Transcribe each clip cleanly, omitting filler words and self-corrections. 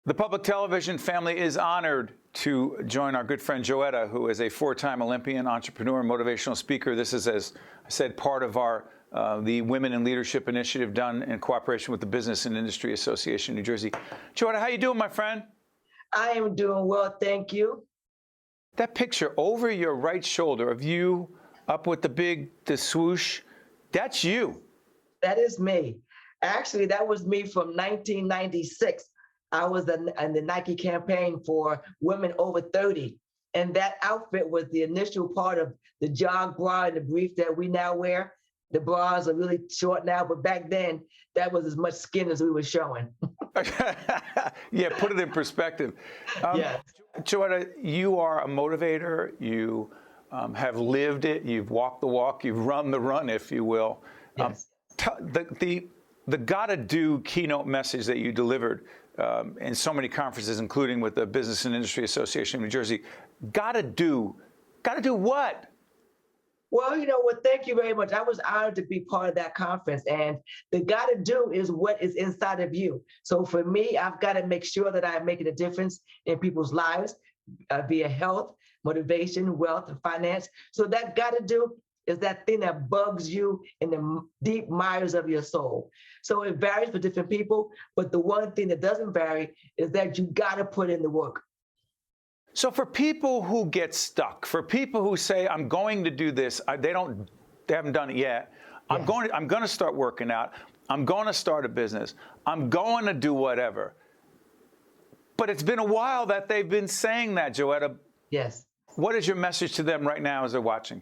The public television family is honored to join our good friend Joetta, who is a four-time Olympian, entrepreneur, and motivational speaker. This is, as I said, part of our the Women in Leadership Initiative done in cooperation with the Business and Industry Association, New Jersey. Joetta, how you doing, my friend? I am doing well, thank you. That picture over your right shoulder of you up with the swoosh, that's you. That is me. Actually, that was me from 1996. I was in the Nike campaign for women over 30. And that outfit was the initial part of the jog bra and the brief that we now wear. The bras are really short now, but back then, that was as much skin as we were showing. Yeah, put it in perspective. Yes. Joetta, you are a motivator. You have lived it. You've walked the walk. You've run the run, if you will. Yes. The gotta do keynote message that you delivered in so many conferences, including with the Business and Industry Association of New Jersey, gotta do what? Well, you know what? Thank you very much. I was honored to be part of that conference. And the gotta do is what is inside of you. So for me, I've got to make sure that I'm making a difference in people's lives via health, motivation, wealth, and finance. So that gotta do is that thing that bugs you in the deep mires of your soul. So it varies for different people, but the one thing that doesn't vary is that you gotta put in the work. So for people who get stuck, for people who say, I'm going to do this, they haven't done it yet. Yes. I'm going to start working out. I'm going to start a business. I'm going to do whatever. But it's been a while that they've been saying that, Joetta. Yes. What is your message to them right now as they're watching?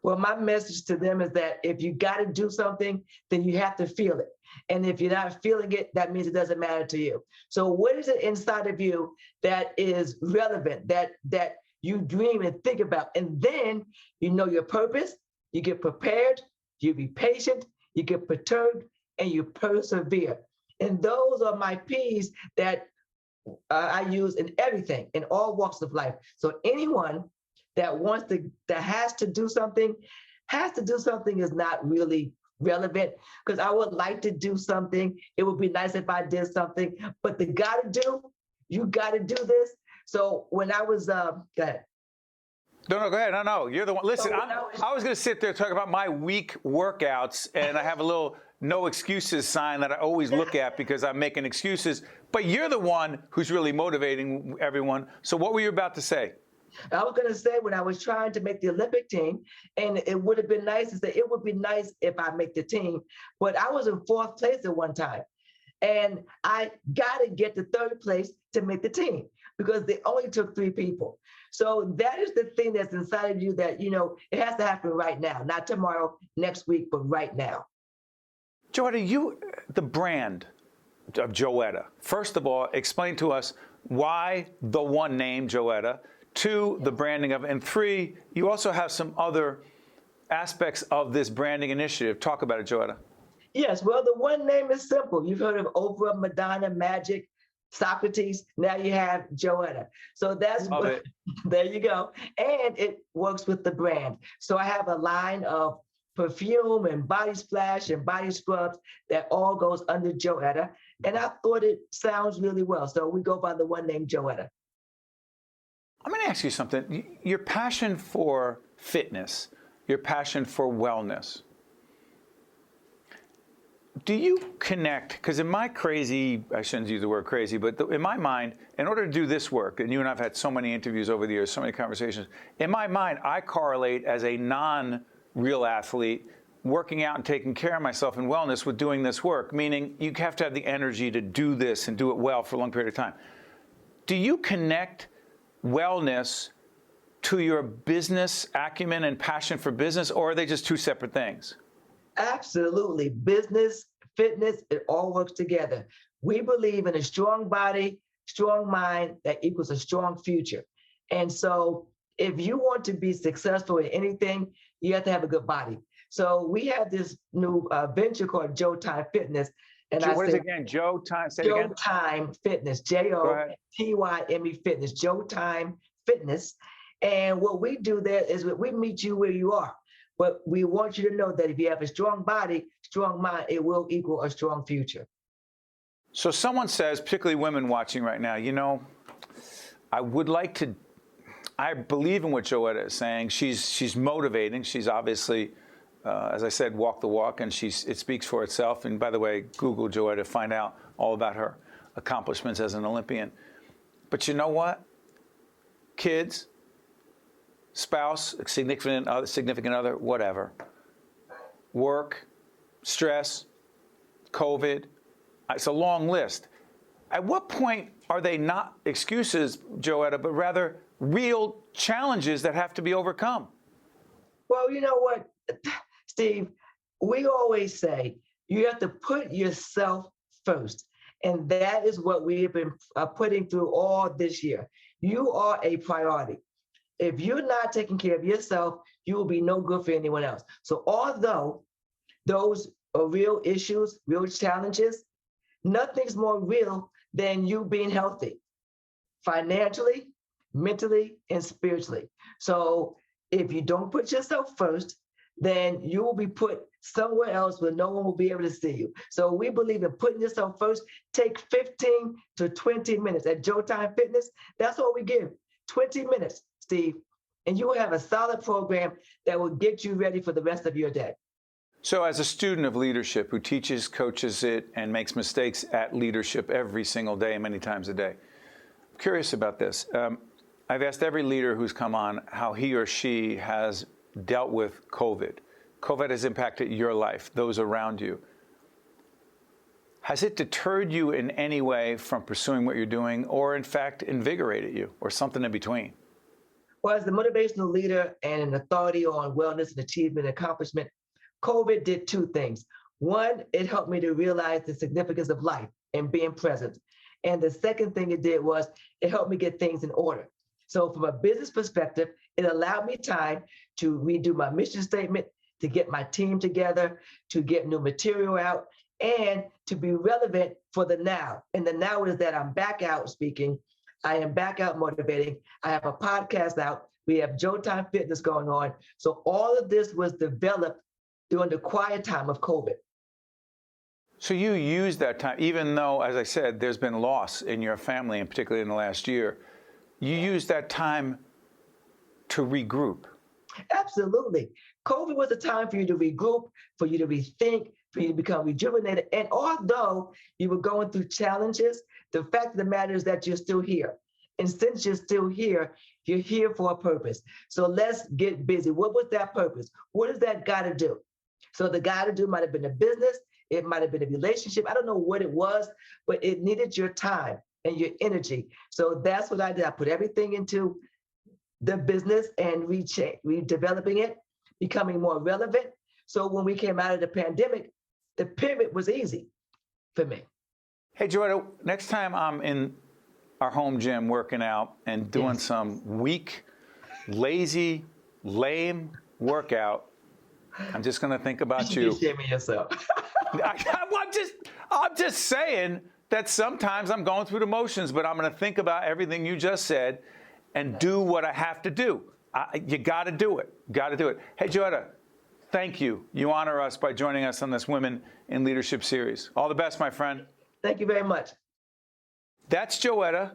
Well, my message to them is that if you got to do something, then you have to feel it. And if you're not feeling it, that means it doesn't matter to you. So what is it inside of you that is relevant, that you dream and think about? And then you know your purpose, you get prepared, you be patient, you get perturbed, and you persevere. And those are my P's that I use in everything, in all walks of life. So anyone that has to do something is not really relevant, because I would like to do something. It would be nice if I did something, but you gotta do this. So when I was, go ahead. No, go ahead. No, you're the one. Listen, I was going to sit there talking about my week workouts, and I have a little no excuses sign that I always look at because I'm making excuses, but you're the one who's really motivating everyone. So what were you about to say? I was going to say, when I was trying to make the Olympic team, and it would have been nice to say, it would be nice if I make the team, but I was in fourth place at one time. And I got to get to third place to make the team because they only took 3 people. So that is the thing that's inside of you that, it has to happen right now, not tomorrow, next week, but right now. Joetta, the brand of Joetta, first of all, explain to us why the one name Joetta. 2, the branding of it, and 3, you also have some other aspects of this branding initiative. Talk about it, Joetta. Yes, well, the one name is simple. You've heard of Oprah, Madonna, Magic, Socrates. Now you have Joetta. So that's what, there you go. And it works with the brand. So I have a line of perfume and body splash and body scrubs that all goes under Joetta. And I thought it sounds really well. So we go by the one name Joetta. I'm going to ask you something. Your passion for fitness, your passion for wellness, do you connect? Because in my I shouldn't use the word crazy, but in my mind, in order to do this work, and you and I have had so many interviews over the years, so many conversations, in my mind, I correlate as a non-real athlete working out and taking care of myself in wellness with doing this work, meaning you have to have the energy to do this and do it well for a long period of time. Do you connect wellness to your business acumen and passion for business, or are they just 2 separate things? Absolutely. Business, fitness, it all works together. We believe in a strong body, strong mind that equals a strong future. And so if you want to be successful in anything, you have to have a good body. So we have this new venture called Joetta Fitness. And what is it again? Joetta, say it again. Joetta Fitness, Jotyme Fitness, Joetta Fitness. And what we do there is we meet you where you are. But we want you to know that if you have a strong body, strong mind, it will equal a strong future. So someone says, particularly women watching right now, I would like to, I believe in what Joetta is saying. She's motivating. She's obviously, as I said, walk the walk, and it speaks for itself. And by the way, Google Joetta, find out all about her accomplishments as an Olympian. But you know what? Kids, spouse, significant other, whatever. Work, stress, COVID. It's a long list. At what point are they not excuses, Joetta, but rather real challenges that have to be overcome? Well, you know what, Steve, we always say you have to put yourself first. And that is what we have been putting through all this year. You are a priority. If you're not taking care of yourself, you will be no good for anyone else. So although those are real issues, real challenges, nothing's more real than you being healthy, financially, mentally, and spiritually. So if you don't put yourself first, then you will be put somewhere else where no one will be able to see you. So we believe in putting yourself first. Take 15 to 20 minutes. At Joetta Fitness, that's what we give, 20 minutes, Steve, and you will have a solid program that will get you ready for the rest of your day. So as a student of leadership who teaches, coaches it, and makes mistakes at leadership every single day, many times a day, I'm curious about this. I've asked every leader who's come on how he or she has dealt with COVID. COVID has impacted your life, those around you. Has it deterred you in any way from pursuing what you're doing, or in fact invigorated you, or something in between? Well, as the motivational leader and an authority on wellness and achievement and accomplishment, COVID did two things. One, it helped me to realize the significance of life and being present. And the second thing it did was it helped me get things in order. So from a business perspective, it allowed me time to redo my mission statement, to get my team together, to get new material out, and to be relevant for the now. And the now is that I'm back out speaking. I am back out motivating. I have a podcast out. We have Joetta Fitness going on. So all of this was developed during the quiet time of COVID. So you used that time, even though, as I said, there's been loss in your family, and particularly in the last year, you used that time to regroup. Absolutely. COVID was a time for you to regroup, for you to rethink, for you to become rejuvenated. And although you were going through challenges, the fact of the matter is that you're still here. And since you're still here, you're here for a purpose. So let's get busy. What was that purpose? What does that got to do? So the got to do might have been a business. It might have been a relationship. I don't know what it was, but it needed your time and your energy. So that's what I did. I put everything into the business and redeveloping it, becoming more relevant. So when we came out of the pandemic, the pivot was easy for me. Hey, Joetta, next time I'm in our home gym working out and doing some weak, lazy, lame workout, I'm just going to think about you. You're shaming yourself. I'm just saying that sometimes I'm going through the motions, but I'm going to think about everything you just said and do what I have to do. You got to do it. Got to do it. Hey, Joetta, thank you. You honor us by joining us on this Women in Leadership series. All the best, my friend. Thank you very much. That's Joetta,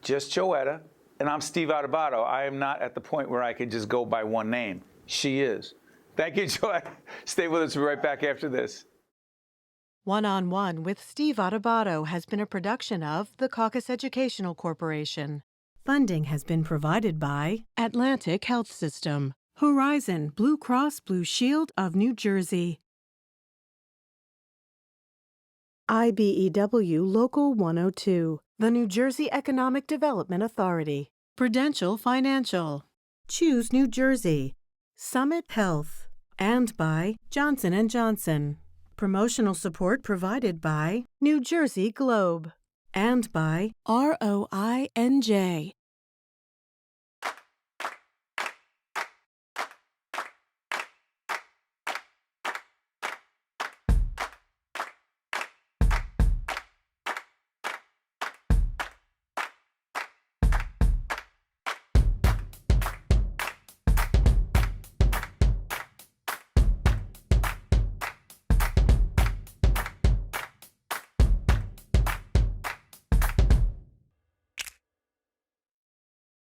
just Joetta, and I'm Steve Adubato. I am not at the point where I can just go by one name. She is. Thank you, Joetta. Stay with us. We'll be right back after this. One-on-One with Steve Adubato has been a production of the Caucus Educational Corporation. Funding has been provided by Atlantic Health System, Horizon Blue Cross Blue Shield of New Jersey, IBEW Local 102, the New Jersey Economic Development Authority, Prudential Financial, Choose New Jersey, Summit Health, and by Johnson & Johnson. Promotional support provided by New Jersey Globe and by ROINJ,